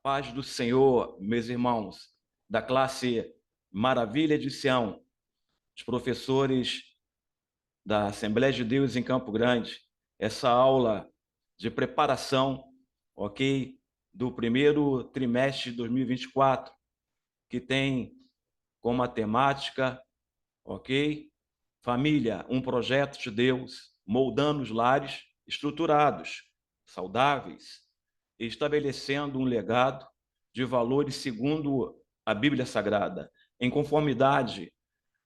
Paz do Senhor, meus irmãos, da classe Maravilha de Sião, os professores da Assembleia de Deus em Campo Grande, essa aula de preparação, ok, do primeiro trimestre de 2024, que tem como a temática, ok, família, um projeto de Deus, moldando os lares estruturados, saudáveis, e estabelecendo um legado de valores segundo a Bíblia Sagrada, em conformidade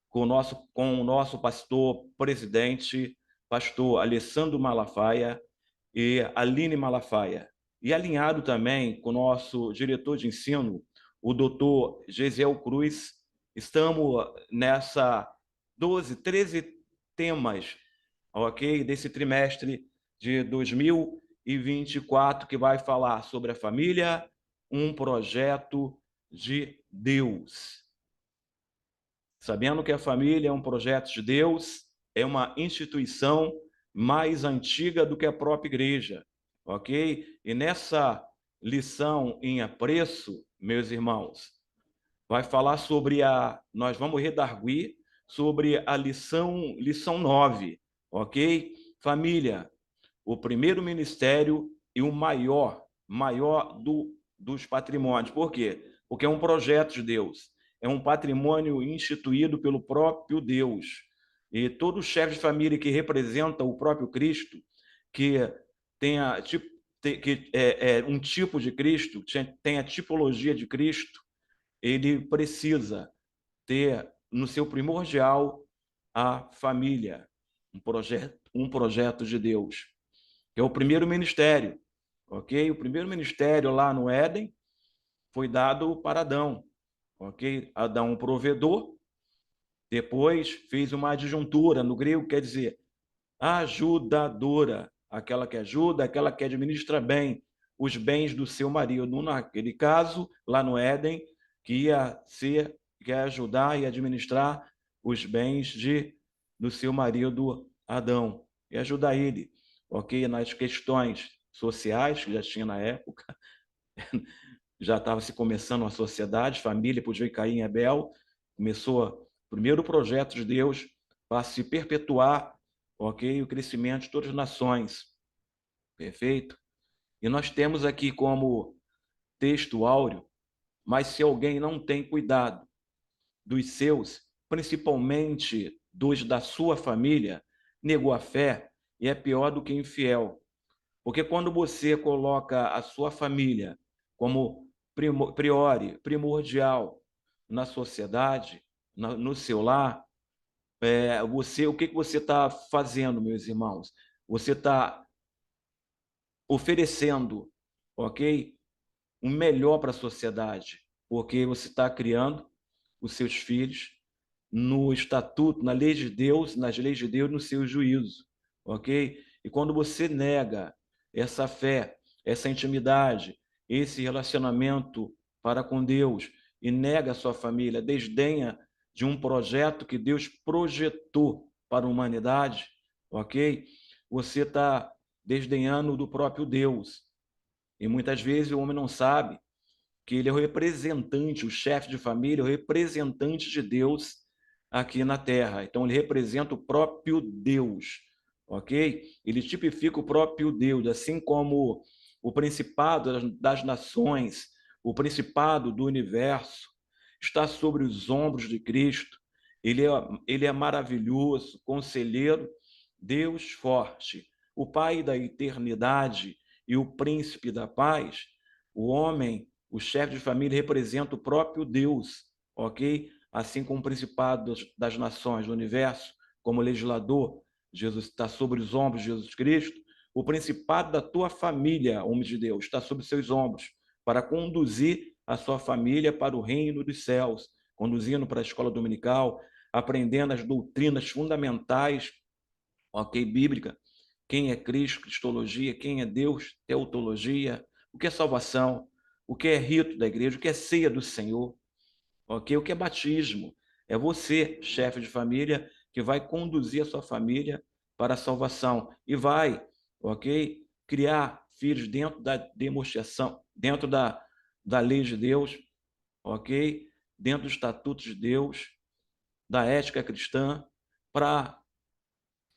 com o nosso pastor presidente, pastor Alessandro Malafaia e Aline Malafaia, e alinhado também com o nosso diretor de ensino, o doutor Gesiel Cruz. Estamos nessa 12, 13 temas, ok, desse trimestre de 2024, que vai falar sobre a família, um projeto de Deus. Sabendo que a família é um projeto de Deus, é uma instituição mais antiga do que a própria igreja, ok? E nessa lição em apreço, meus irmãos, vai falar sobre nós vamos redarguir sobre a lição 9, ok? Família, o primeiro ministério e o maior dos patrimônios. Por quê? Porque é um projeto de Deus, é um patrimônio instituído pelo próprio Deus. E todo chefe de família que representa o próprio Cristo, que tenha que é um tipo de Cristo, tem a tipologia de Cristo, ele precisa ter no seu primordial a família, um projeto de Deus, que é o primeiro ministério, ok? O primeiro ministério lá no Éden foi dado para Adão, ok? Adão, um provedor, depois fez uma adjuntura, no grego quer dizer ajudadora, aquela que ajuda, aquela que administra bem os bens do seu marido. Naquele caso, lá no Éden, que ia ajudar e administrar os bens do seu marido Adão, e ajudar ele, ok? Nas questões sociais, que já tinha na época, já estava se começando uma sociedade, família, podia cair em Abel, começou o primeiro projeto de Deus para se perpetuar, ok? O crescimento de todas as nações, perfeito? E nós temos aqui como texto áureo, mas se alguém não tem cuidado dos seus, principalmente dos da sua família, negou a fé e é pior do que infiel. Porque quando você coloca a sua família como primordial na sociedade, no seu lar, o que você está fazendo, meus irmãos? Você está oferecendo, ok, o melhor para a sociedade, porque você está criando os seus filhos no estatuto, na lei de Deus, nas leis de Deus, no seu juízo, ok? E quando você nega essa fé, essa intimidade, esse relacionamento para com Deus e nega a sua família, desdenha de um projeto que Deus projetou para a humanidade, ok? Você está desdenhando do próprio Deus. E muitas vezes o homem não sabe que ele é o representante, o chefe de família, o representante de Deus aqui na Terra. Então, ele representa o próprio Deus, ok? Ele tipifica o próprio Deus, assim como o principado das nações, o principado do universo, está sobre os ombros de Cristo. Ele é maravilhoso, conselheiro, Deus forte, o Pai da eternidade e o príncipe da paz. O homem, o chefe de família, representa o próprio Deus, ok? Assim como o principado das nações do universo, como legislador, Jesus está sobre os ombros de Jesus Cristo. O principado da tua família, homem de Deus, está sobre seus ombros, para conduzir a sua família para o reino dos céus, conduzindo para a escola dominical, aprendendo as doutrinas fundamentais, ok, bíblica, quem é Cristo, cristologia, quem é Deus, teotologia, o que é salvação, o que é rito da igreja, o que é ceia do Senhor, ok? O que é batismo? É você, chefe de família, que vai conduzir a sua família para a salvação e vai, ok? Criar filhos dentro da demonstração, dentro da lei de Deus, ok? Dentro dos estatutos de Deus, da ética cristã, para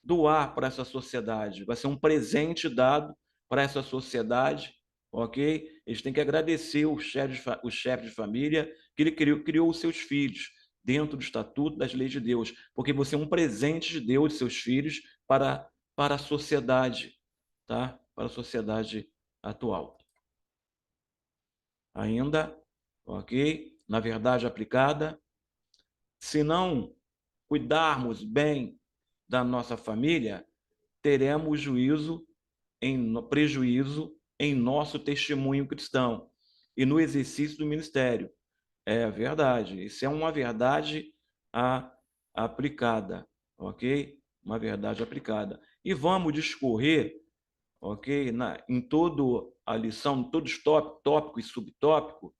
doar para essa sociedade. Vai ser um presente dado para essa sociedade, ok? Eles têm que agradecer o chefe de família que ele criou os seus filhos dentro do estatuto das leis de Deus, porque você é um presente de Deus, de seus filhos, para a sociedade, tá? Para a sociedade atual. Ainda, ok? Na verdade aplicada, se não cuidarmos bem da nossa família, teremos prejuízo em nosso testemunho cristão e no exercício do ministério. É verdade, isso é uma verdade aplicada, ok? Uma verdade aplicada. E vamos discorrer, ok? Em toda a lição, em todos os tópico e subtópico,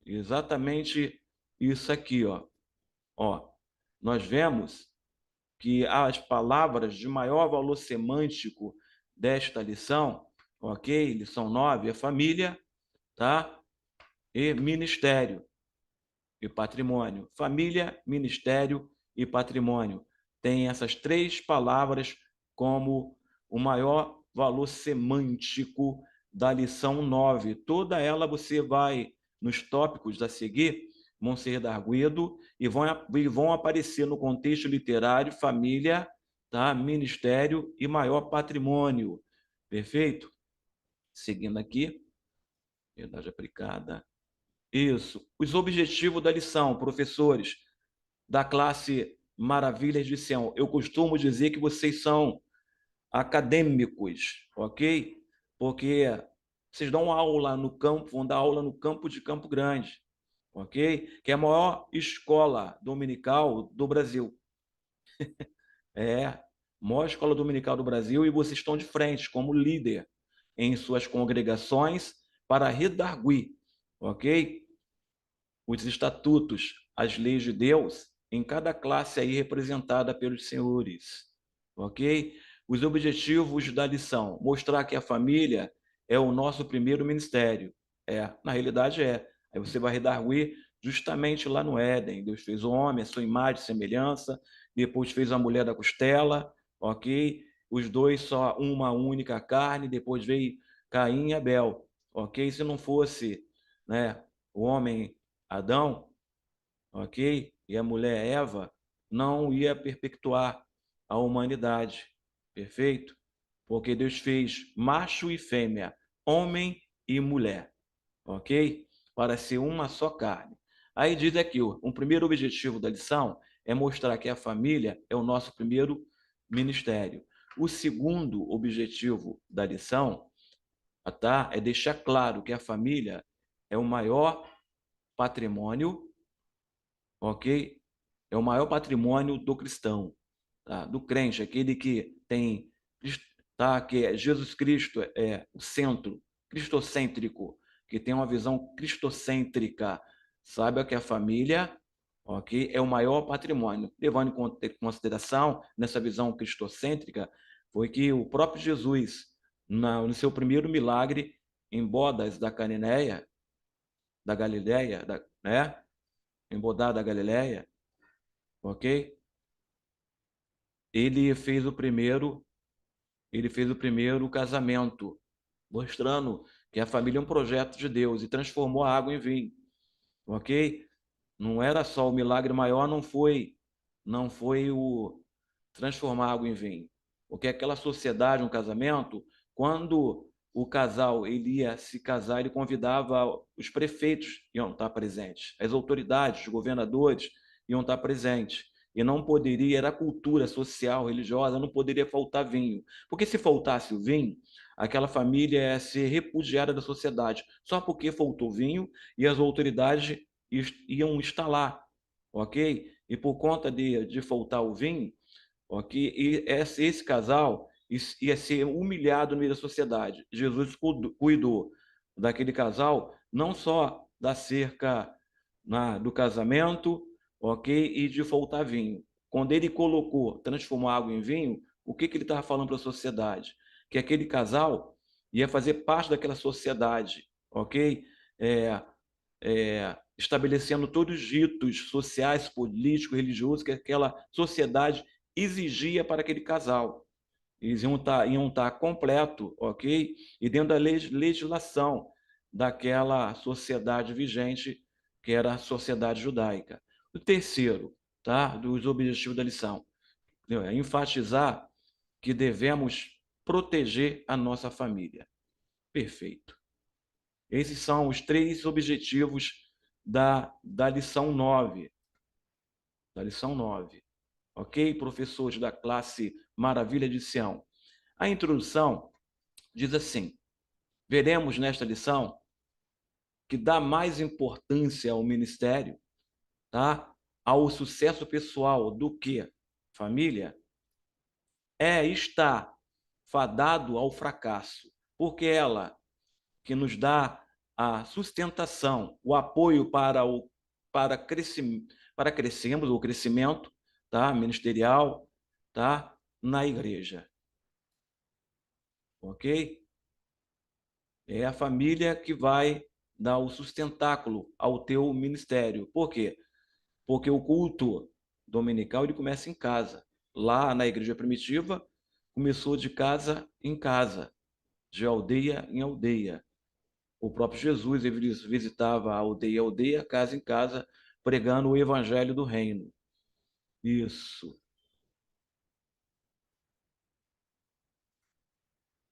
exatamente isso aqui, ó. Nós vemos que as palavras de maior valor semântico desta lição, ok? Lição 9, é família, tá? E ministério e patrimônio. Família, ministério e patrimônio. Tem essas três palavras como o maior valor semântico da lição 9. Toda ela você vai, nos tópicos a seguir, vão ser darguido e vão aparecer no contexto literário família, tá? Ministério e maior patrimônio. Perfeito? Seguindo aqui, verdade aplicada. Isso. Os objetivos da lição, professores da classe Maravilhas de Sião. Eu costumo dizer que vocês são acadêmicos, ok? Porque vocês dão aula no campo, vão dar aula no campo de Campo Grande, ok? Que é a maior escola dominical do Brasil. É a maior escola dominical do Brasil e vocês estão de frente como líder em suas congregações para redarguir, ok? Os estatutos, as leis de Deus, em cada classe aí representada pelos senhores, ok? Os objetivos da lição, mostrar que a família é o nosso primeiro ministério. Na realidade é. Aí você vai redarguir justamente lá no Éden. Deus fez o homem, a sua imagem e semelhança, depois fez a mulher da costela, ok? Os dois só uma única carne, depois veio Caim e Abel, ok? Se não fosse, né, o homem Adão, ok? E a mulher Eva, não ia perpetuar a humanidade, perfeito? Porque Deus fez macho e fêmea, homem e mulher, ok? Para ser uma só carne. Aí diz aqui, o primeiro objetivo da lição é mostrar que a família é o nosso primeiro ministério. O segundo objetivo da lição, tá? É deixar claro que a família é o maior patrimônio, ok? É o maior patrimônio do cristão, tá? Do crente, aquele que tem, tá? Que Jesus Cristo é o centro, cristocêntrico, que tem uma visão cristocêntrica, saiba que a família, ok? É o maior patrimônio. Levando em consideração, nessa visão cristocêntrica, foi que o próprio Jesus, no seu primeiro milagre em Bodas da Galileia, né? Em Bodá da Galileia, ok? Ele fez o primeiro, ele fez o primeiro casamento, mostrando que a família é um projeto de Deus e transformou a água em vinho, ok? Não era só o milagre maior, não foi o transformar a água em vinho, porque aquela sociedade, um casamento, quando o casal ele ia se casar, ele convidava os prefeitos iam estar presentes, as autoridades, os governadores iam estar presentes. E não poderia, era cultura social, religiosa, não poderia faltar vinho. Porque se faltasse o vinho, aquela família ia ser repudiada da sociedade, só porque faltou vinho e as autoridades iam estar lá, ok? E por conta de faltar o vinho, ok? E esse casal ia ser humilhado no meio da sociedade. Jesus cuidou daquele casal, não só da cerca do casamento, ok? E de faltar vinho. Quando ele transformou água em vinho, o que ele estava falando para a sociedade? Que aquele casal ia fazer parte daquela sociedade, ok? estabelecendo todos os ritos sociais, políticos, religiosos que aquela sociedade exigia para aquele casal. Eles iam estar completo, ok? E dentro da legislação daquela sociedade vigente, que era a sociedade judaica. O terceiro, tá? Dos objetivos da lição, é enfatizar que devemos proteger a nossa família. Perfeito. Esses são os 3 objetivos da lição 9. Da lição 9. Ok, professores da classe Maravilha de Sião? A introdução diz assim: veremos nesta lição que dá mais importância ao ministério, tá? Ao sucesso pessoal do que família, está fadado ao fracasso, porque ela que nos dá a sustentação, o apoio para crescermos, o crescimento, tá? Ministerial, tá? Na igreja. Ok? É a família que vai dar o sustentáculo ao teu ministério. Por quê? Porque o culto dominical ele começa em casa. Lá na igreja primitiva, começou de casa em casa, de aldeia em aldeia. O próprio Jesus ele visitava aldeia em aldeia, casa em casa, pregando o evangelho do reino. Isso.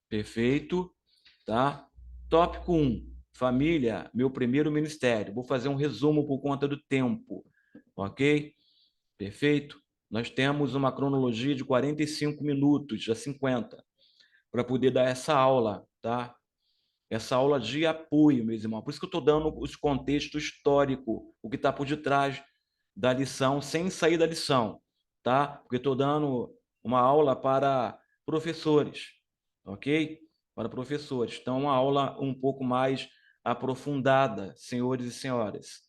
Perfeito, tá? Tópico 1, família, meu primeiro ministério. Vou fazer um resumo por conta do tempo, ok? Perfeito? Nós temos uma cronologia de 45 minutos, a 50, para poder dar essa aula, tá? Essa aula de apoio, meus irmãos. Por isso que eu estou dando os contextos históricos, o que está por detrás da lição, sem sair da lição, tá? Porque estou dando uma aula para professores, ok? Para professores. Então, uma aula um pouco mais aprofundada, senhores e senhoras,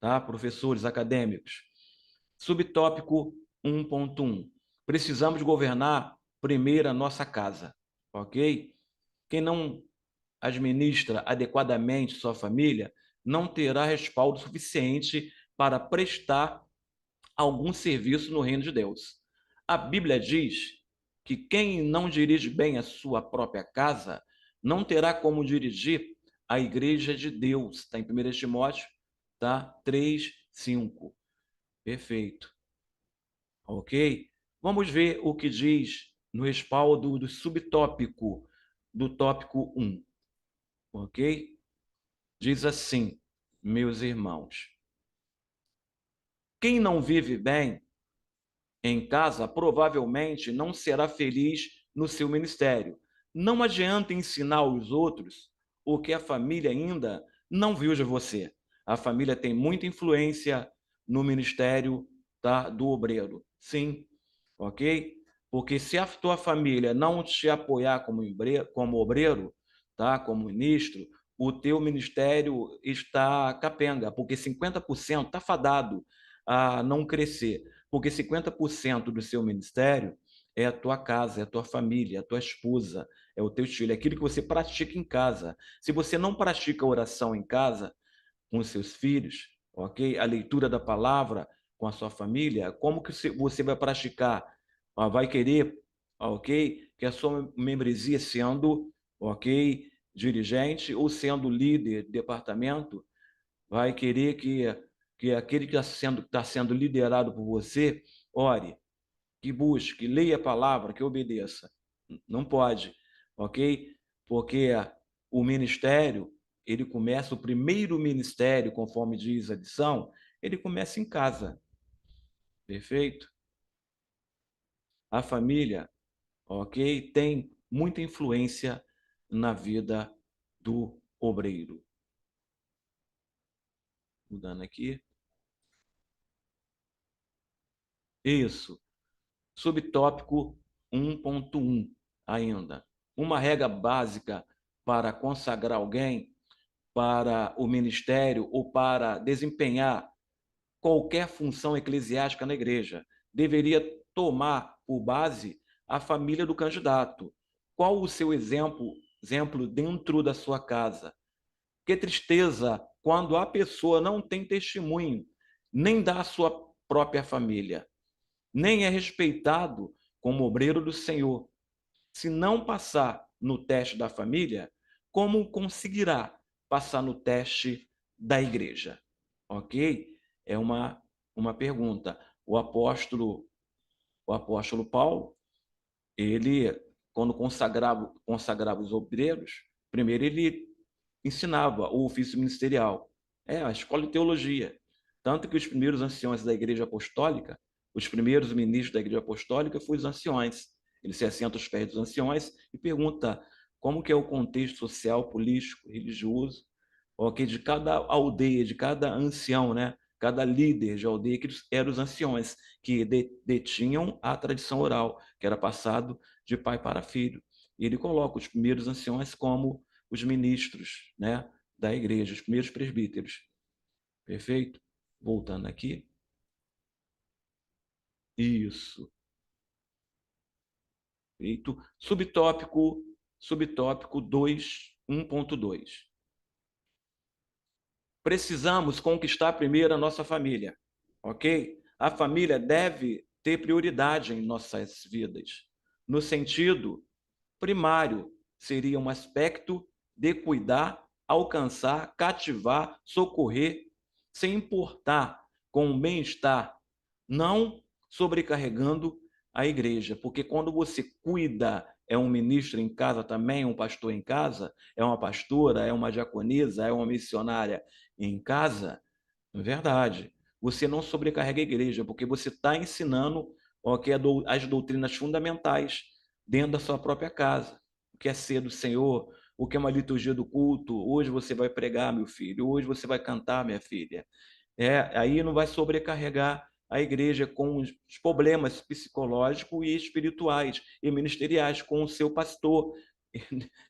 tá? Professores acadêmicos. Subtópico 1.1. Precisamos governar primeiro a nossa casa, ok? Quem não administra adequadamente sua família não terá respaldo suficiente para prestar algum serviço no reino de Deus. A Bíblia diz que quem não dirige bem a sua própria casa não terá como dirigir a igreja de Deus. Está em 1 Timóteo, tá? 3, 5. Perfeito. Ok? Vamos ver o que diz no respaldo do subtópico do tópico 1. Ok? Diz assim, meus irmãos: quem não vive bem em casa provavelmente não será feliz no seu ministério. Não adianta ensinar aos outros o que a família ainda não viu de você. A família tem muita influência no ministério, tá, do obreiro. Sim, ok? Porque se a tua família não te apoiar como obreiro, tá, como ministro, o teu ministério está capenga, porque 50% está fadado a não crescer, porque 50% do seu ministério é a tua casa, é a tua família, é a tua esposa, é o teu filho, é aquilo que você pratica em casa. Se você não pratica oração em casa com os seus filhos, ok? A leitura da palavra com a sua família, como que você vai praticar? Vai querer, ok? Que a sua membresia sendo, ok? Dirigente ou sendo líder de departamento, vai querer que aquele que está sendo liderado por você, ore, que busque, leia a palavra, que obedeça. Não pode, ok? Porque o ministério, ele começa, o primeiro ministério, conforme diz a lição, ele começa em casa. Perfeito? A família, ok? Tem muita influência na vida do obreiro. Mudando aqui. Isso. Subtópico 1.1 ainda. Uma regra básica para consagrar alguém para o ministério ou para desempenhar qualquer função eclesiástica na igreja deveria tomar por base a família do candidato. Qual o seu exemplo dentro da sua casa? Que tristeza quando a pessoa não tem testemunho, nem da sua própria família, nem é respeitado como obreiro do Senhor. Se não passar no teste da família, como conseguirá passar no teste da igreja? Ok? É uma pergunta. O apóstolo Paulo, ele, quando consagrava os obreiros, primeiro ele ensinava o ofício ministerial, a escola de teologia. Tanto que os primeiros anciões da igreja apostólica, os primeiros ministros da igreja apostólica foram os anciões. Ele se assenta aos pés dos anciões e pergunta como que é o contexto social, político, religioso, ok, de cada aldeia, de cada ancião, né? Cada líder de aldeia, que eram os anciões, que detinham a tradição oral, que era passado de pai para filho. E ele coloca os primeiros anciões como os ministros, né, da igreja, os primeiros presbíteros. Perfeito? Voltando aqui. Isso. Feito. Subtópico 2, 1.2. Precisamos conquistar primeiro a nossa família, ok? A família deve ter prioridade em nossas vidas. No sentido primário, seria um aspecto de cuidar, alcançar, cativar, socorrer, sem importar com o bem-estar, não sobrecarregando a igreja, porque quando você cuida, é um ministro em casa também, um pastor em casa, é uma pastora, é uma diaconisa, é uma missionária em casa, é verdade. Você não sobrecarrega a igreja, porque você está ensinando as doutrinas fundamentais dentro da sua própria casa. O que é ser do Senhor, o que é uma liturgia do culto. Hoje você vai pregar, meu filho. Hoje você vai cantar, minha filha. Aí não vai sobrecarregar a igreja com os problemas psicológicos e espirituais e ministeriais com o seu pastor,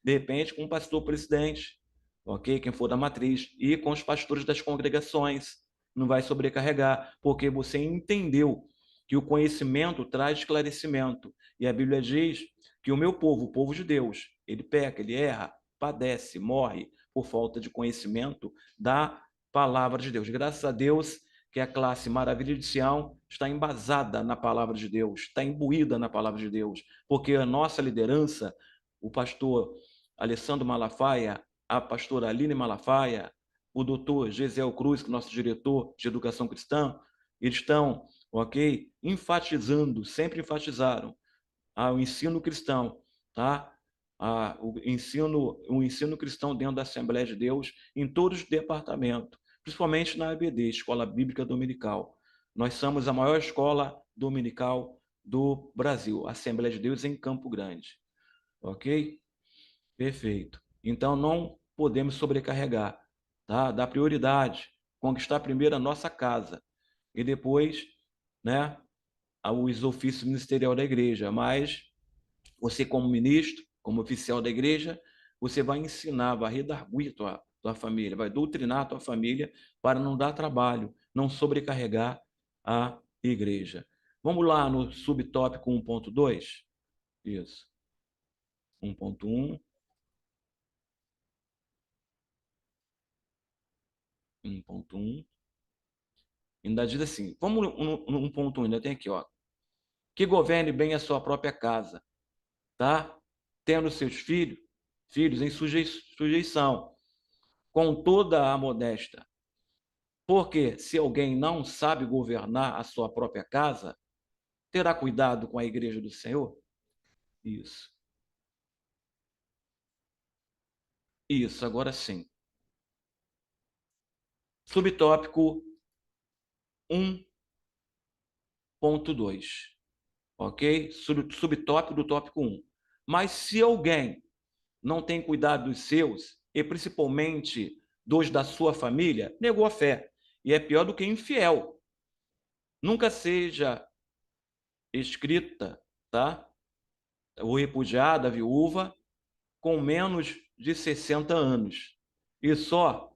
de repente com o pastor presidente, ok? Quem for da matriz, e com os pastores das congregações. Não vai sobrecarregar, porque você entendeu que o conhecimento traz esclarecimento. E a Bíblia diz que o meu povo, o povo de Deus, ele peca, ele erra, padece, morre por falta de conhecimento da palavra de Deus. Graças a Deus que a classe Maravilha de Sião está embasada na palavra de Deus, está imbuída na palavra de Deus, porque a nossa liderança, o pastor Alessandro Malafaia, a pastora Aline Malafaia, o doutor Gesiel Cruz, que é nosso diretor de educação cristã, eles estão, ok, enfatizando, sempre enfatizaram o ensino cristão, tá? O ensino cristão dentro da Assembleia de Deus em todos os departamentos, principalmente na EBD, Escola Bíblica Dominical. Nós somos a maior escola dominical do Brasil, Assembleia de Deus em Campo Grande. Ok? Perfeito. Então, não podemos sobrecarregar, tá? Dar prioridade, conquistar primeiro a nossa casa e depois, né, os ofícios ministerial da igreja. Mas você, como ministro, como oficial da igreja, você vai ensinar, vai redarguir tua família, vai doutrinar a tua família para não dar trabalho, não sobrecarregar a igreja. Vamos lá no subtópico 1.2? Isso. 1.1. 1.1. Ainda diz assim, vamos no 1.1, ainda tem aqui, ó. Que governe bem a sua própria casa, tá? Tendo seus filhos em sujeição, com toda a modéstia. Porque se alguém não sabe governar a sua própria casa, terá cuidado com a igreja do Senhor? Isso. Isso, agora sim. Subtópico 1.2. Ok? Subtópico do tópico 1. Mas se alguém não tem cuidado dos seus, e principalmente dos da sua família, negou a fé. E é pior do que infiel. Nunca seja escrita, tá? O repudiado, a viúva, com menos de 60 anos. E só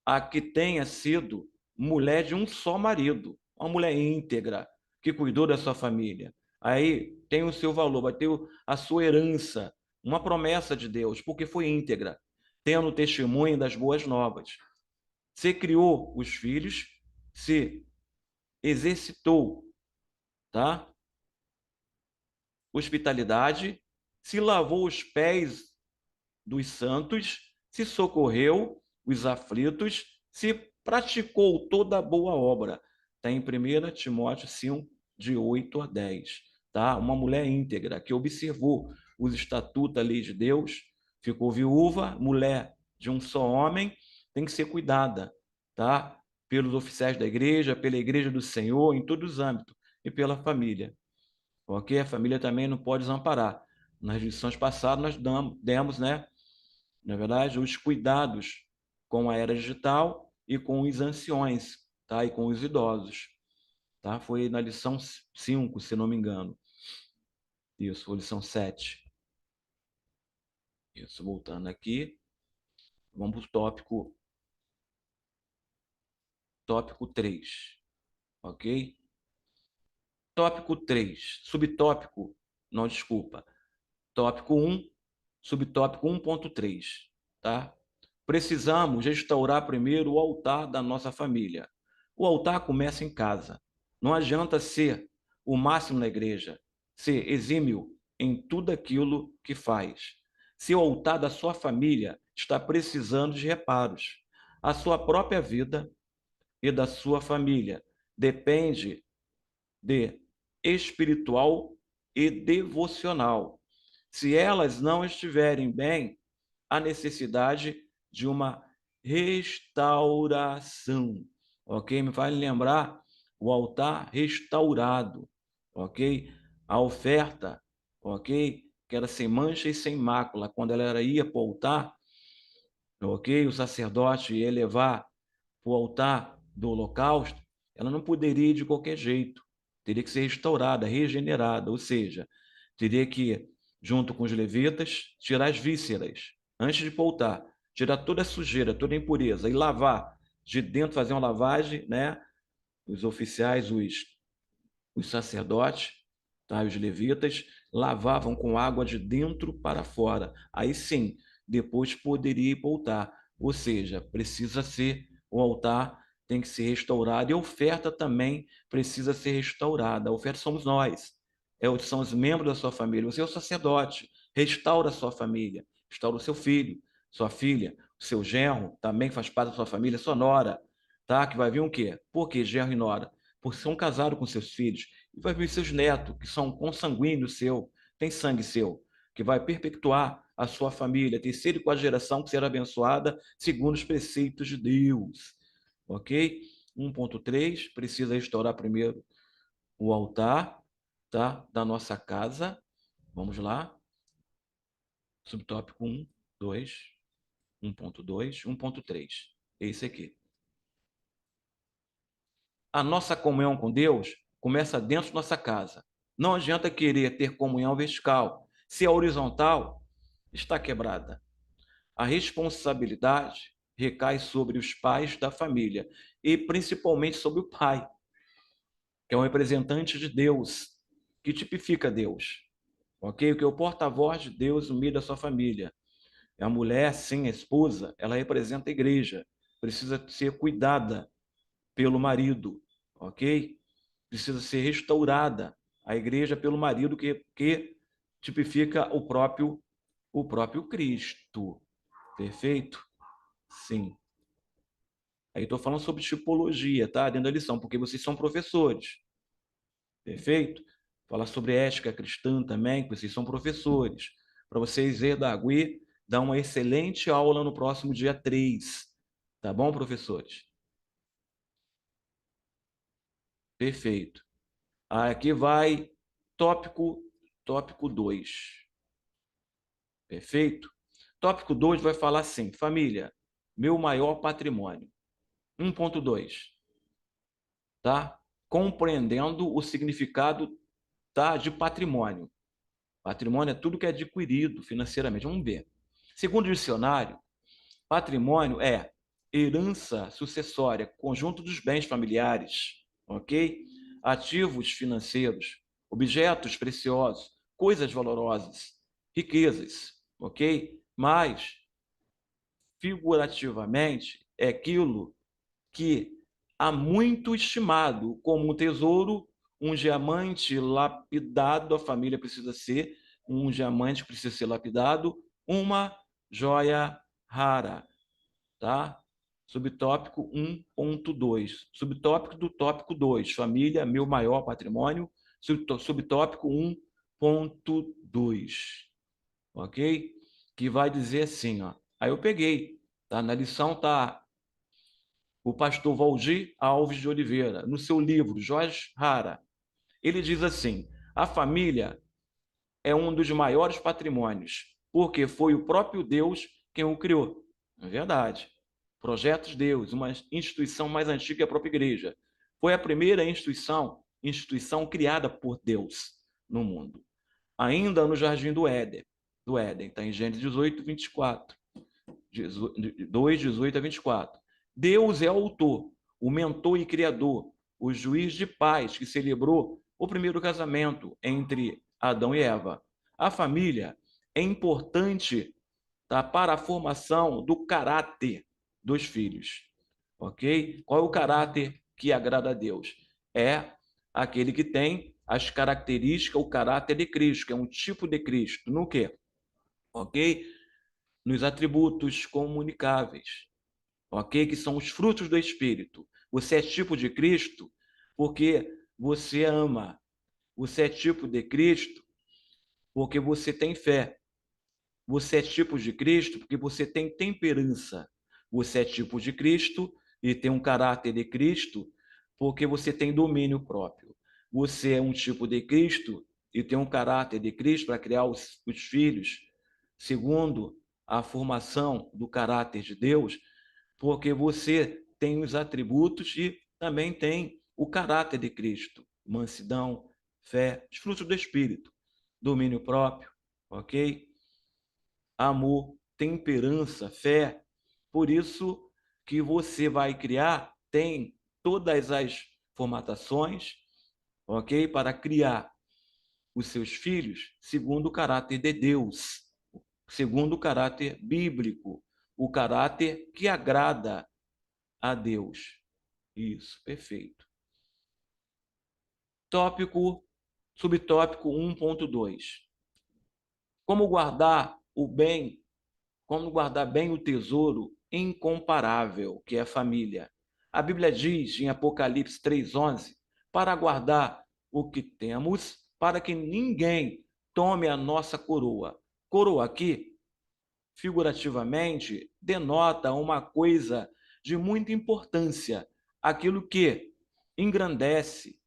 a que tenha sido mulher de um só marido, uma mulher íntegra, que cuidou da sua família. Aí tem o seu valor, vai ter a sua herança, uma promessa de Deus, porque foi íntegra. tendo testemunho das boas novas. Se criou os filhos, se exercitou, tá? Hospitalidade, se lavou os pés dos santos, se socorreu os aflitos, se praticou toda a boa obra. Está em 1 Timóteo 5, de 8 a 10. Tá? Uma mulher íntegra que observou os estatutos, a lei de Deus, ficou viúva, mulher de um só homem, tem que ser cuidada, tá? Pelos oficiais da igreja, pela igreja do Senhor, em todos os âmbitos, e pela família. Ok? A família também não pode desamparar. Nas lições passadas, nós demos, né, na verdade, os cuidados com a era digital e com os anciões, tá? E com os idosos. Tá? Foi na lição 5, se não me engano. Isso, foi lição 7. Isso, voltando aqui, vamos para o tópico 3, ok? Tópico 3, subtópico, não, desculpa, tópico 1, subtópico 1.3, tá? Precisamos restaurar primeiro o altar da nossa família. O altar começa em casa. Não adianta ser o máximo na igreja, ser exímio em tudo aquilo que faz. Se o altar da sua família está precisando de reparos, a sua própria vida e da sua família depende de espiritual e devocional. Se elas não estiverem bem, há necessidade de uma restauração, ok? Me faz lembrar o altar restaurado, ok? A oferta, ok? Que era sem mancha e sem mácula. Quando ela ia para o altar, ok? O sacerdote ia levar para o altar do holocausto, ela não poderia ir de qualquer jeito. Teria que ser restaurada, regenerada, ou seja, teria que, junto com os levitas, tirar as vísceras, antes de voltar, tirar toda a sujeira, toda a impureza, e lavar de dentro, fazer uma lavagem, né? Os oficiais, os sacerdotes, tá? Os levitas, lavavam com água de dentro para fora. Aí sim, depois poderia voltar. Ou seja, precisa ser, o altar tem que ser restaurado, e a oferta também precisa ser restaurada. A oferta somos nós, são os membros da sua família. Você é o sacerdote, restaura a sua família, restaura o seu filho, sua filha, o seu genro, também faz parte da sua família, sua nora, tá? Que vai vir o quê? Por que genro e nora? Porque são casados com seus filhos, e vai vir seus netos, que são consanguíneos seu, tem sangue seu, que vai perpetuar a sua família, a terceira e quarta geração que será abençoada segundo os preceitos de Deus. Ok? 1.3, precisa restaurar primeiro o altar, tá? Da nossa casa. Vamos lá. Subtópico 1, 2, 1.2, 1.3. Esse aqui. A nossa comunhão com Deus começa dentro da nossa casa. Não adianta querer ter comunhão vertical se a horizontal está quebrada. A responsabilidade recai sobre os pais da família e principalmente sobre o pai, que é o representante de Deus, que tipifica Deus. Ok? O que é o porta-voz de Deus no meio da sua família. A mulher, sim, a esposa, ela representa a igreja, precisa ser cuidada pelo marido, ok? Precisa ser restaurada a igreja pelo marido que tipifica o próprio Cristo. Perfeito? Sim. Aí estou falando sobre tipologia, tá? Dentro da lição, porque vocês são professores. Perfeito? Falar sobre ética cristã também, porque vocês são professores. Para vocês, Edagui, dar uma excelente aula no próximo dia 3. Tá bom, professores? Perfeito. Aqui vai tópico 2. Perfeito? Tópico 2 vai falar assim: família, meu maior patrimônio. 1.2, tá? Compreendendo o significado, tá, de patrimônio. Patrimônio é tudo que é adquirido financeiramente. Vamos ver. Segundo o dicionário, patrimônio é herança sucessória, conjunto dos bens familiares, ok? Ativos financeiros, objetos preciosos, coisas valorosas, riquezas, ok? Mas figurativamente, é aquilo que há muito estimado como um tesouro, um diamante lapidado, a família precisa ser um diamante que precisa ser lapidado, uma joia rara, tá? Subtópico 1.2. Subtópico do tópico 2, família, meu maior patrimônio. Subtópico 1.2, ok? Que vai dizer assim, ó. Aí eu peguei, tá? Na lição tá o pastor Valdir Alves de Oliveira, no seu livro Joias Rara. Ele diz assim: a família é um dos maiores patrimônios, porque foi o próprio Deus quem o criou. É verdade. Projetos de Deus, uma instituição mais antiga que a própria igreja. Foi a primeira instituição criada por Deus no mundo. Ainda no jardim do Éden, está em Gênesis 18, 24. 2, 18 a 24. Deus é o autor, o mentor e criador, o juiz de paz que celebrou o primeiro casamento entre Adão e Eva. A família é importante, tá, para a formação do caráter dos filhos. Ok? Qual é o caráter que agrada a Deus? É aquele que tem as características, o caráter de Cristo, que é um tipo de Cristo. No quê? Ok? Nos atributos comunicáveis, ok? Que são os frutos do Espírito. Você é tipo de Cristo porque você ama. Você é tipo de Cristo porque você tem fé. Você é tipo de Cristo porque você tem temperança. Você é tipo de Cristo e tem um caráter de Cristo porque você tem domínio próprio. Você é um tipo de Cristo e tem um caráter de Cristo para criar os filhos, segundo a formação do caráter de Deus, porque você tem os atributos e também tem o caráter de Cristo: mansidão, fé, os frutos do Espírito, domínio próprio, ok? Amor, temperança, fé. Por isso que você vai criar, tem todas as formatações, ok? Para criar os seus filhos segundo o caráter de Deus, segundo o caráter bíblico, o caráter que agrada a Deus. Isso, perfeito. Tópico, subtópico 1.2. Como guardar o bem, como guardar bem o tesouro incomparável, que é a família. A Bíblia diz em Apocalipse 3:11, para guardar o que temos, para que ninguém tome a nossa coroa. Coroa aqui, figurativamente, denota uma coisa de muita importância, aquilo que engrandece,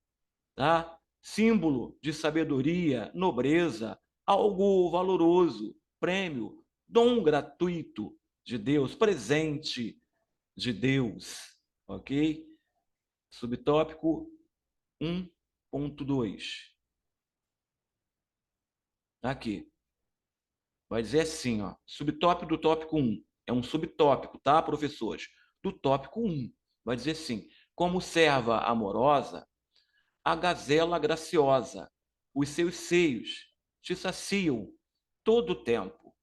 tá? Símbolo de sabedoria, nobreza, algo valoroso, prêmio, dom gratuito de Deus, presente de Deus, ok? Subtópico 1.2. Aqui. Vai dizer assim, ó, subtópico do tópico 1. É um subtópico, tá, professores? Do tópico 1. Vai dizer assim: como serva amorosa, a gazela graciosa, os seus seios te saciam todo o tempo,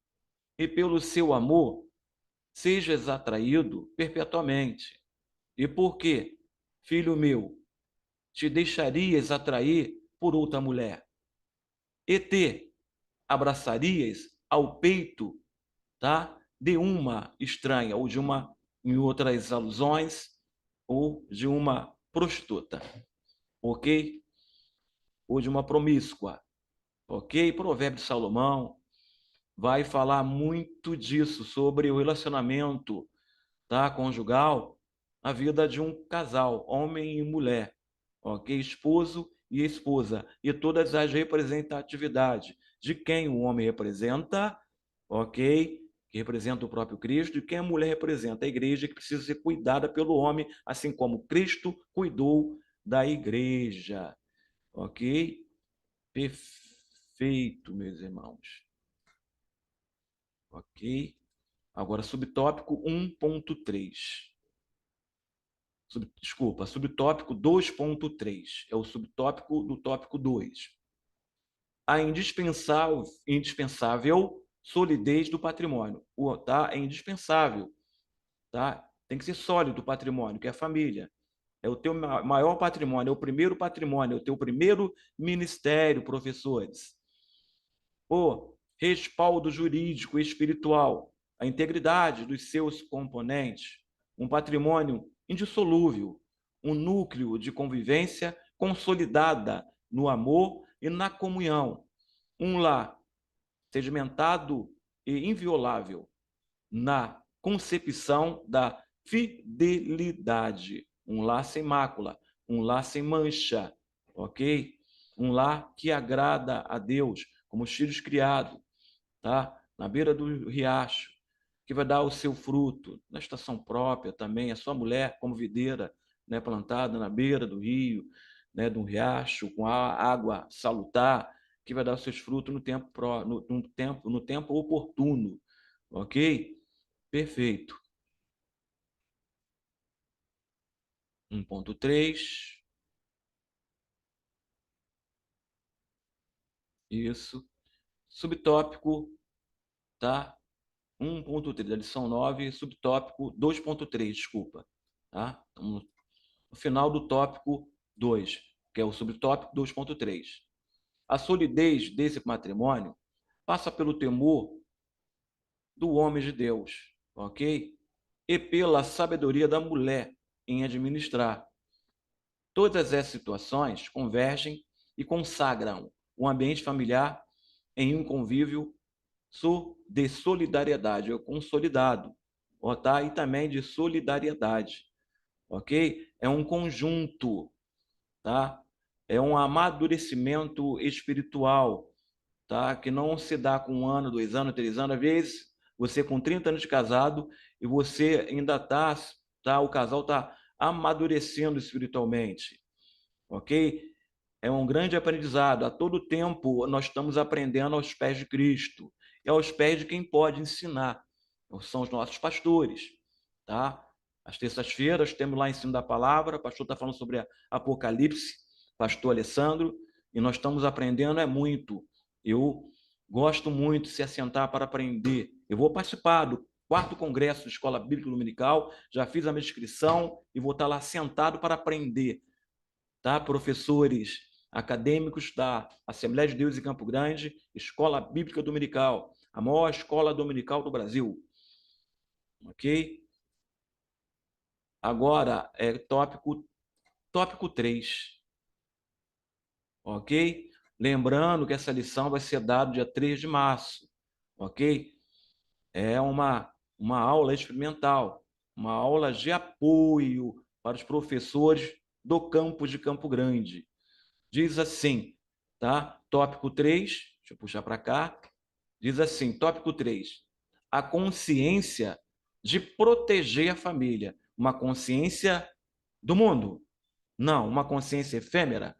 e pelo seu amor sejas atraído perpetuamente. E por que, filho meu, te deixarias atrair por outra mulher? E te abraçarias ao peito, tá, de uma estranha, ou de uma, em outras alusões, ou de uma prostituta, ok? Ou de uma promíscua, ok? Provérbio de Salomão vai falar muito disso, sobre o relacionamento, tá, conjugal, a vida de um casal, homem e mulher, ok? Esposo e esposa, e todas as representatividades de quem o homem representa, ok? Que representa o próprio Cristo, e quem a mulher representa, a igreja, que precisa ser cuidada pelo homem, assim como Cristo cuidou da igreja, ok? Perfeito, meus irmãos. Ok? Agora, subtópico 1.3. Desculpa, subtópico 2.3. É o subtópico do tópico 2. A indispensável solidez do patrimônio. Tá? É indispensável tá? Tem que ser sólido o patrimônio, que é a família. É o teu maior patrimônio, é o primeiro patrimônio, é o teu primeiro ministério, professores. O respaldo jurídico e espiritual, a integridade dos seus componentes, um patrimônio indissolúvel, um núcleo de convivência consolidada no amor e na comunhão, um lar sedimentado e inviolável na concepção da fidelidade, um lar sem mácula, um lar sem mancha, ok? Um lar que agrada a Deus, como os filhos criados, tá? Na beira do riacho, que vai dar o seu fruto, na estação própria também, a sua mulher como videira, né, plantada na beira do rio, né, de um riacho, com a água salutar, que vai dar os seus frutos no tempo, no tempo oportuno, ok? Perfeito. 1.3. Isso. Subtópico, tá? 1.3, da lição 9, subtópico 2.3, desculpa. Tá? Então, no final do tópico 2, que é o subtópico 2.3. A solidez desse matrimônio passa pelo temor do homem de Deus, ok? E pela sabedoria da mulher em administrar. Todas essas situações convergem e consagram um ambiente familiar em um convívio de solidariedade, consolidado, tá? E também de solidariedade, ok? É um conjunto, tá? É um amadurecimento espiritual, tá? Que não se dá com 1 ano, 2 anos, 3 anos, às vezes você com 30 anos de casado e você ainda tá, o casal está amadurecendo espiritualmente, ok? É um grande aprendizado. A todo tempo nós estamos aprendendo aos pés de Cristo e aos pés de quem pode ensinar. São os nossos pastores, tá? Às terças-feiras temos lá ensino da palavra, o pastor está falando sobre Apocalipse, pastor Alessandro, e nós estamos aprendendo muito. Eu gosto muito de se assentar para aprender. Eu vou participar do 4º Congresso de Escola Bíblica Dominical, já fiz a minha inscrição e vou estar lá sentado para aprender, tá? Professores acadêmicos da Assembleia de Deus em Campo Grande, Escola Bíblica Dominical, a maior escola dominical do Brasil. Ok? Agora, tópico 3. Ok? Lembrando que essa lição vai ser dada dia 3 de março. Ok? É uma aula experimental, uma aula de apoio para os professores do campus de Campo Grande. Diz assim, tá? Tópico 3, deixa eu puxar para cá. Diz assim, tópico 3. A consciência de proteger a família. Uma consciência do mundo? Não. Uma consciência efêmera?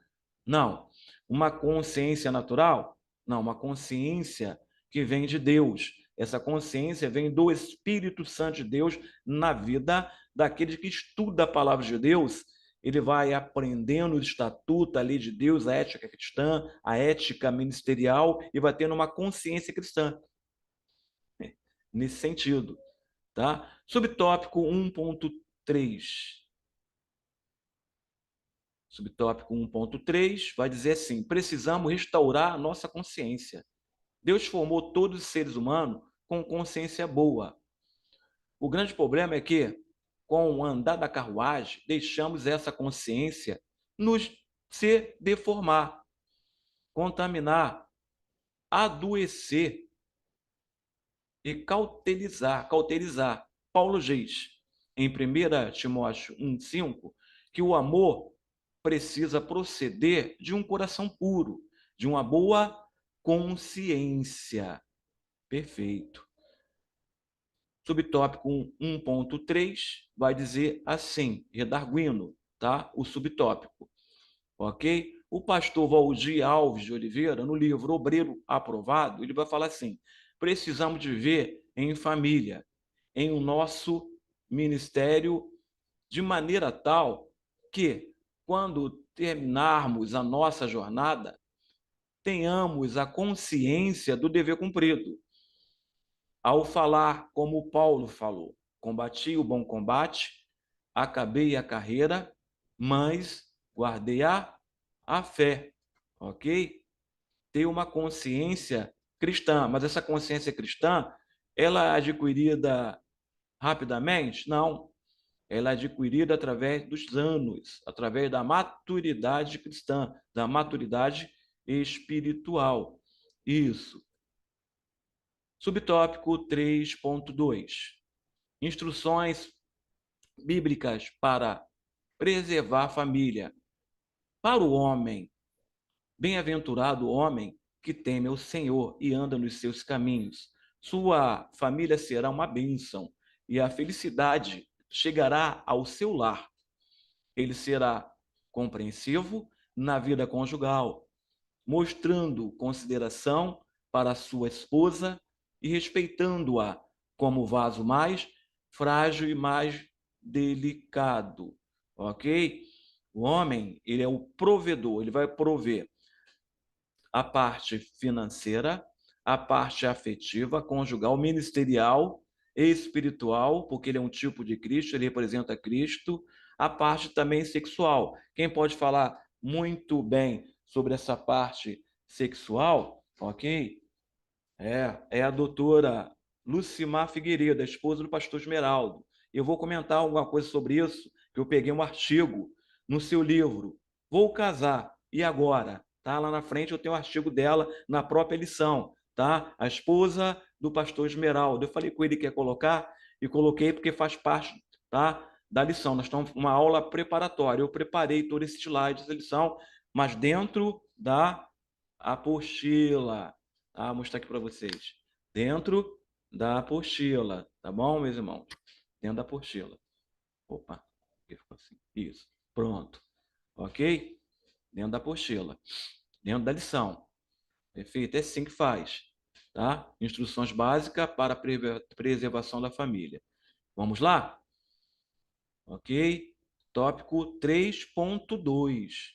Não. Uma consciência natural? Não. Uma consciência que vem de Deus. Essa consciência vem do Espírito Santo de Deus na vida daquele que estuda a palavra de Deus. Ele vai aprendendo o estatuto, a lei de Deus, a ética cristã, a ética ministerial, e vai tendo uma consciência cristã nesse sentido, tá? Subtópico 1.3. Subtópico 1.3 vai dizer assim: precisamos restaurar a nossa consciência. Deus formou todos os seres humanos com consciência boa. O grande problema é que, com o andar da carruagem, deixamos essa consciência nos se deformar, contaminar, adoecer e cauterizar. Paulo diz em 1 Timóteo 1,5 que o amor precisa proceder de um coração puro, de uma boa consciência. Perfeito. Subtópico 1.3 vai dizer assim, redarguindo, tá? O subtópico, ok? O pastor Valdir Alves de Oliveira, no livro Obreiro Aprovado, ele vai falar assim: precisamos de viver em família, em o nosso ministério, de maneira tal que, quando terminarmos a nossa jornada, tenhamos a consciência do dever cumprido. Ao falar como Paulo falou, combati o bom combate, acabei a carreira, mas guardei a fé, ok? Ter uma consciência cristã, mas essa consciência cristã, ela é adquirida rapidamente? Não. Ela é adquirida através dos anos, através da maturidade cristã, da maturidade espiritual. Isso. Subtópico 3.2. Instruções bíblicas para preservar a família. Para o homem, bem-aventurado o homem que teme ao Senhor e anda nos seus caminhos. Sua família será uma bênção e a felicidade chegará ao seu lar. Ele será compreensivo na vida conjugal, mostrando consideração para a sua esposa e respeitando-a como vaso mais frágil e mais delicado, ok? O homem, ele é o provedor, ele vai prover a parte financeira, a parte afetiva, conjugal, ministerial, espiritual, porque ele é um tipo de Cristo, ele representa Cristo, a parte também sexual. Quem pode falar muito bem sobre essa parte sexual, ok? É a doutora Lucimar Figueiredo, a esposa do pastor Esmeraldo. Eu vou comentar alguma coisa sobre isso, que eu peguei um artigo no seu livro. Vou casar, e agora? Tá? Lá na frente eu tenho um artigo dela na própria lição, tá? A esposa do pastor Esmeraldo. Eu falei com ele que ia colocar, e coloquei porque faz parte, tá, da lição. Nós estamos uma aula preparatória. Eu preparei todos esses slides da lição, mas dentro da apostila. Tá? Vou mostrar aqui para vocês. Dentro da apostila, tá bom, meus irmãos? Dentro da apostila. Opa, ficou assim. Isso. Pronto. Ok? Dentro da apostila. Dentro da lição. Perfeito? É assim que faz. Tá? Instruções básicas para a preservação da família. Vamos lá? Ok? Tópico 3.2.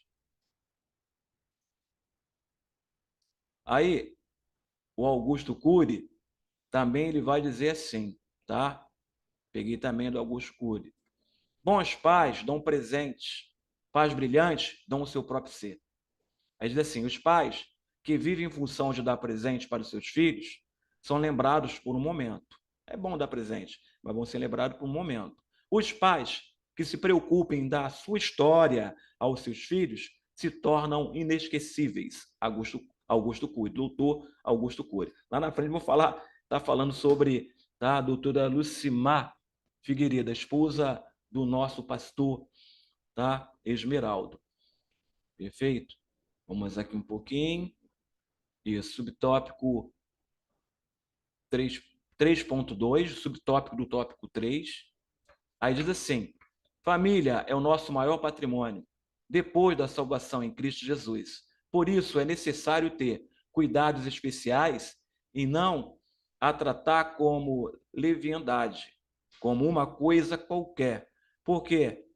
Aí, o Augusto Cury também ele vai dizer assim, tá? Peguei também do Augusto Cury. Bons pais dão presentes, pais brilhantes dão o seu próprio ser. Aí diz assim, os pais que vivem em função de dar presente para os seus filhos são lembrados por um momento. É bom dar presente, mas vão ser lembrados por um momento. Os pais que se preocupem em dar a sua história aos seus filhos se tornam inesquecíveis. Augusto Cury, doutor Augusto Cury. Lá na frente vou falar, tá falando sobre, tá, a doutora Lucimar Figueiredo, a esposa do nosso pastor, tá, Esmeraldo. Perfeito? Vamos aqui um pouquinho. Isso, subtópico 3.2, subtópico do tópico 3. Aí diz assim, família é o nosso maior patrimônio, depois da salvação em Cristo Jesus. Por isso, é necessário ter cuidados especiais e não a tratar como leviandade, como uma coisa qualquer, porque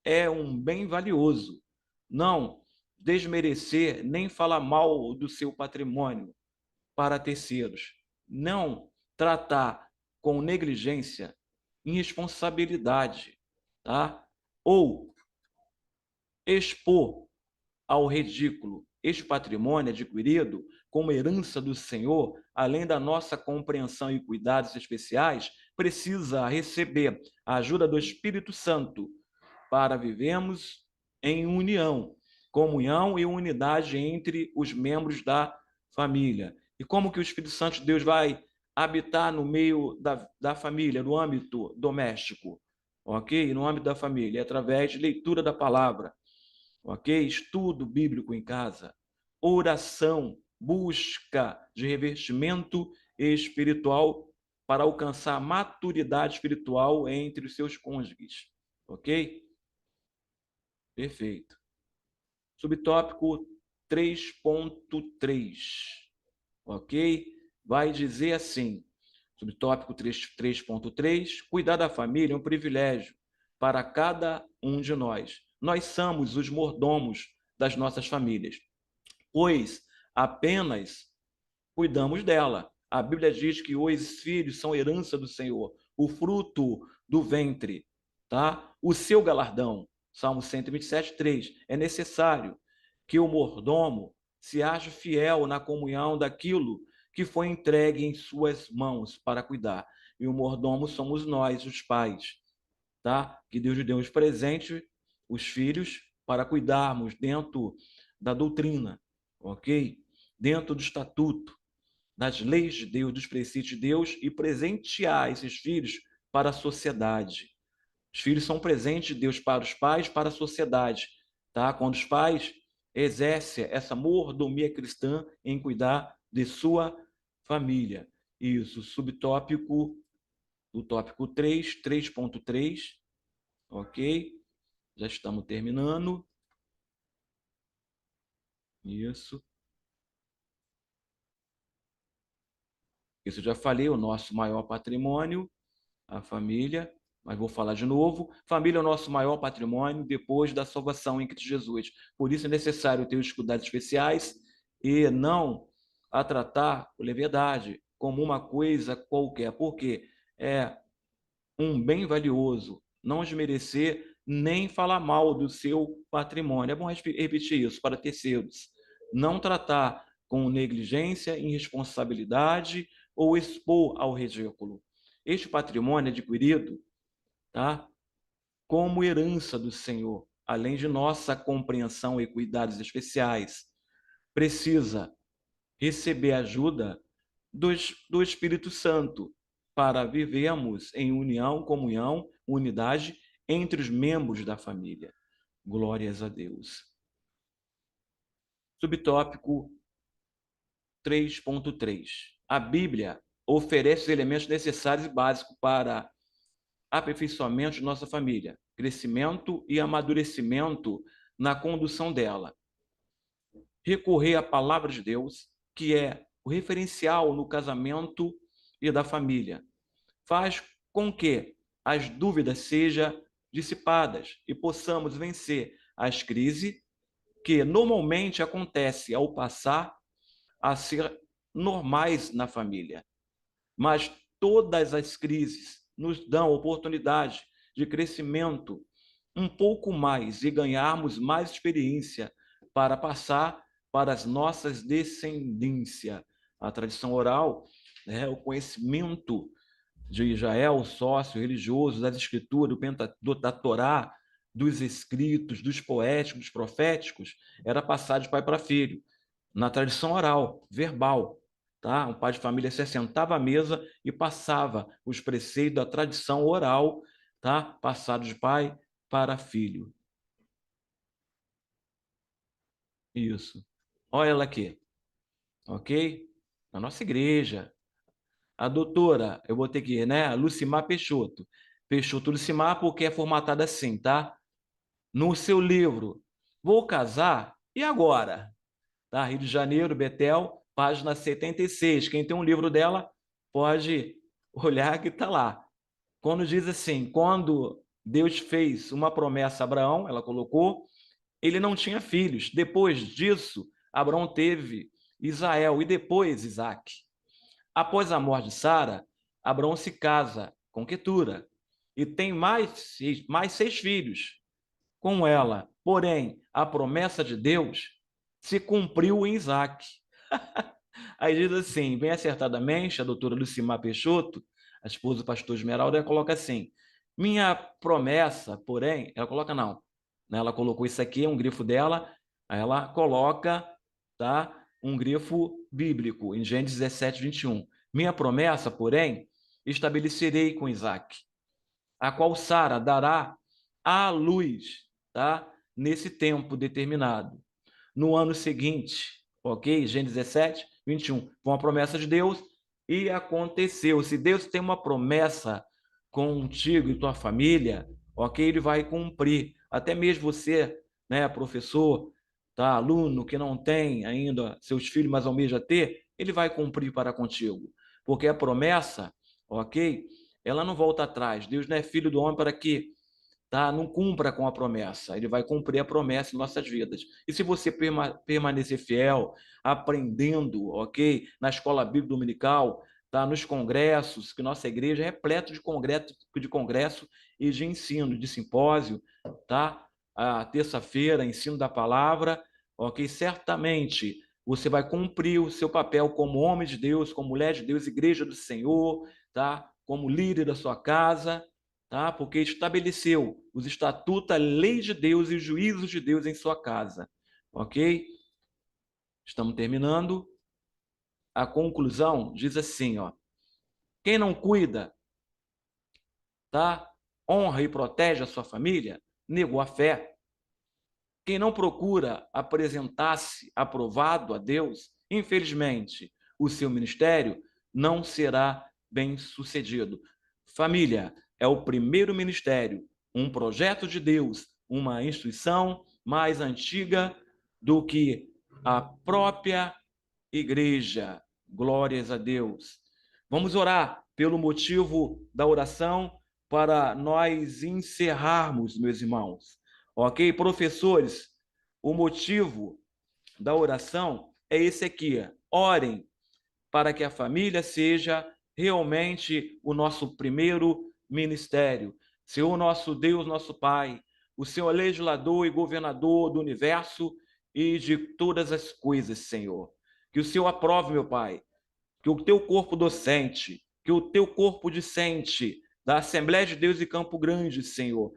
é um bem valioso. Não desmerecer nem falar mal do seu patrimônio para terceiros. Não tratar com negligência, irresponsabilidade, tá? Ou expor ao ridículo este patrimônio adquirido como herança do Senhor, além da nossa compreensão e cuidados especiais, precisa receber a ajuda do Espírito Santo para vivermos em união, comunhão e unidade entre os membros da família. E como que o Espírito Santo de Deus vai habitar no meio da família, no âmbito doméstico, ok? No âmbito da família, através de leitura da palavra, ok? Estudo bíblico em casa, oração, busca de revestimento espiritual para alcançar maturidade espiritual entre os seus cônjuges, ok? Perfeito. Subtópico 3.3, ok? Vai dizer assim, subtópico 3.3, cuidar da família é um privilégio para cada um de nós. Nós somos os mordomos das nossas famílias, pois apenas cuidamos dela, A Bíblia diz que os filhos são herança do Senhor, o fruto do ventre, tá? O seu galardão. Salmo 127, 3. É necessário que o mordomo se ache fiel na comunhão daquilo que foi entregue em suas mãos para cuidar. E o mordomo somos nós, os pais, tá? Que Deus nos deu os presentes, os filhos, para cuidarmos dentro da doutrina, ok? Dentro do estatuto, das leis de Deus, dos preceitos de Deus e presentear esses filhos para a sociedade. Os filhos são presentes de Deus para os pais, para a sociedade, tá? Quando os pais exercem essa mordomia cristã em cuidar de sua família. Isso, subtópico, o tópico 3, 3.3, ok? Já estamos terminando. Isso. Isso eu já falei, o nosso maior patrimônio, a família, mas vou falar de novo. Família é o nosso maior patrimônio depois da salvação em Cristo Jesus. Por isso é necessário ter os cuidados especiais e não a tratar com leviandade, como uma coisa qualquer, porque é um bem valioso, não desmerecer nem falar mal do seu patrimônio. É bom repetir isso para terceiros. Não tratar com negligência, irresponsabilidade ou expor ao ridículo. Este patrimônio adquirido, tá, como herança do Senhor, além de nossa compreensão e cuidados especiais, precisa receber ajuda do Espírito Santo para vivermos em união, comunhão, unidade entre os membros da família. Glórias a Deus. Subtópico 3.3. A Bíblia oferece os elementos necessários e básicos para aperfeiçoamento de nossa família, crescimento e amadurecimento na condução dela. Recorrer à palavra de Deus, que é o referencial no casamento e da família, faz com que as dúvidas sejam dissipadas e possamos vencer as crises que normalmente acontecem ao passar a ser normais na família. Mas todas as crises nos dão oportunidade de crescimento um pouco mais e ganharmos mais experiência para passar para as nossas descendências. A tradição oral, né, o conhecimento de Israel, sócio religioso, das escrituras, da Torá, dos escritos, dos poéticos, dos proféticos, era passado de pai para filho, na tradição oral, verbal. Tá? Um pai de família se sentava à mesa e passava os preceitos da tradição oral, tá? Passado de pai para filho. Isso. Olha ela aqui, ok? Na nossa igreja. A doutora, eu vou ter que ir, né? Lucimar Peixoto. Peixoto Lucimar, porque é formatada assim, tá? No seu livro, Vou Casar, e agora? Tá? Rio de Janeiro, Betel, página 76. Quem tem um livro dela, pode olhar que está lá. Quando diz assim, quando Deus fez uma promessa a Abraão, ela colocou, ele não tinha filhos. Depois disso, Abraão teve Israel e depois Isaque. Após a morte de Sara, Abraão se casa com Quetura e tem mais 6 filhos com ela. Porém, a promessa de Deus se cumpriu em Isaque. Aí diz assim, bem acertadamente, a doutora Lucimar Peixoto, a esposa do pastor Esmeralda, ela coloca assim, minha promessa, porém, ela coloca não, né? Ela colocou isso aqui, é um grifo dela, aí ela coloca, tá? Um grifo bíblico, em Gênesis 17, 21. Minha promessa, porém, estabelecerei com Isaque, a qual Sara dará à luz, tá? Nesse tempo determinado. No ano seguinte, ok? Gênesis 17, 21. Foi uma promessa de Deus e aconteceu. Se Deus tem uma promessa contigo e tua família, ok? Ele vai cumprir. Até mesmo você, né, professor, tá, aluno que não tem ainda seus filhos, mas almeja ter, ele vai cumprir para contigo. Porque a promessa, ok? Ela não volta atrás. Deus não é filho do homem para que, tá? Não cumpra com a promessa. Ele vai cumprir a promessa em nossas vidas. E se você permanecer fiel, aprendendo, ok? Na escola bíblica dominical, tá? Nos congressos, que nossa igreja é repleta de congresso e de ensino, de simpósio, tá? A terça-feira, ensino da palavra, ok? Certamente você vai cumprir o seu papel como homem de Deus, como mulher de Deus, igreja do Senhor, tá? Como líder da sua casa, tá? Porque estabeleceu os estatutos, a lei de Deus e os juízos de Deus em sua casa, ok? Estamos terminando. A conclusão diz assim, ó: quem não cuida, tá? Honra e protege a sua família, negou a fé. Quem não procura apresentar-se aprovado a Deus, infelizmente, o seu ministério não será bem-sucedido. Família é o primeiro ministério, um projeto de Deus, uma instituição mais antiga do que a própria igreja. Glórias a Deus. Vamos orar pelo motivo da oração para nós encerrarmos, meus irmãos. Ok? Professores, o motivo da oração é esse aqui. Orem para que a família seja realmente o nosso primeiro ministério. Senhor, nosso Deus, nosso Pai, o Senhor é legislador e governador do universo e de todas as coisas, Senhor. Que o Senhor aprove, meu Pai, que o teu corpo docente, que o teu corpo discente da Assembleia de Deus de Campo Grande, Senhor,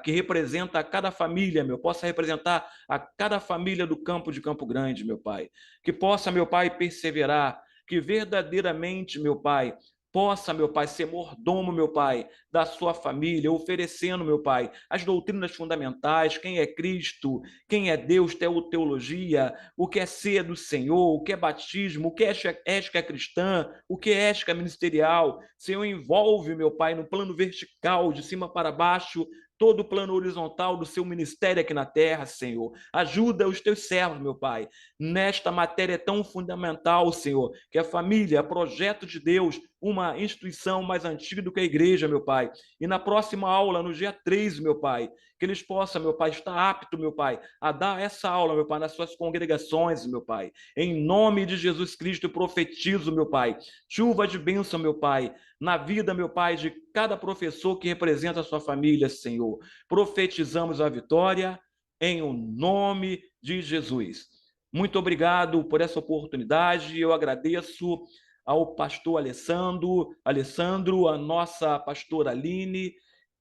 que representa a cada família, meu, possa representar a cada família do campo de Campo Grande, meu Pai. Que possa, meu Pai, perseverar, que verdadeiramente, meu Pai, possa, meu Pai, ser mordomo, meu Pai, da sua família, oferecendo, meu Pai, as doutrinas fundamentais, quem é Cristo, quem é Deus, teologia, o que é ser do Senhor, o que é batismo, o que é ética cristã, o que é ética ministerial. Senhor, envolve, meu Pai, no plano vertical, de cima para baixo, todo o plano horizontal do seu ministério aqui na terra, Senhor. Ajuda os teus servos, meu Pai, nesta matéria tão fundamental, Senhor, que a família, é projeto de Deus, uma instituição mais antiga do que a igreja, meu Pai. E na próxima aula, no dia 3, meu Pai, que eles possam, meu Pai, estar apto, meu Pai, a dar essa aula, meu Pai, nas suas congregações, meu Pai. Em nome de Jesus Cristo, eu profetizo, meu Pai, chuva de bênção, meu Pai, na vida, meu Pai, de cada professor que representa a sua família, Senhor. Profetizamos a vitória em o nome de Jesus. Muito obrigado por essa oportunidade. Eu agradeço ao pastor Alessandro, a nossa pastora Aline,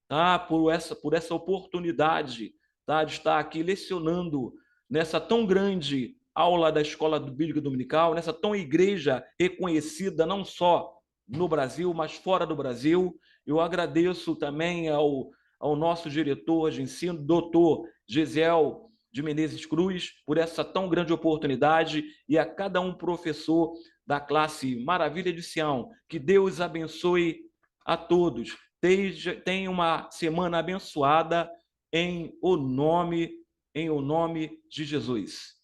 tá? Por essa oportunidade, tá? De estar aqui lecionando nessa tão grande aula da Escola Bíblica Dominical, nessa tão igreja reconhecida não só no Brasil, mas fora do Brasil. Eu agradeço também ao nosso diretor de ensino, doutor Gesiel de Menezes Cruz, por essa tão grande oportunidade, e a cada um professor da classe Maravilha de Sião. Que Deus abençoe a todos. Tenha uma semana abençoada em o nome de Jesus.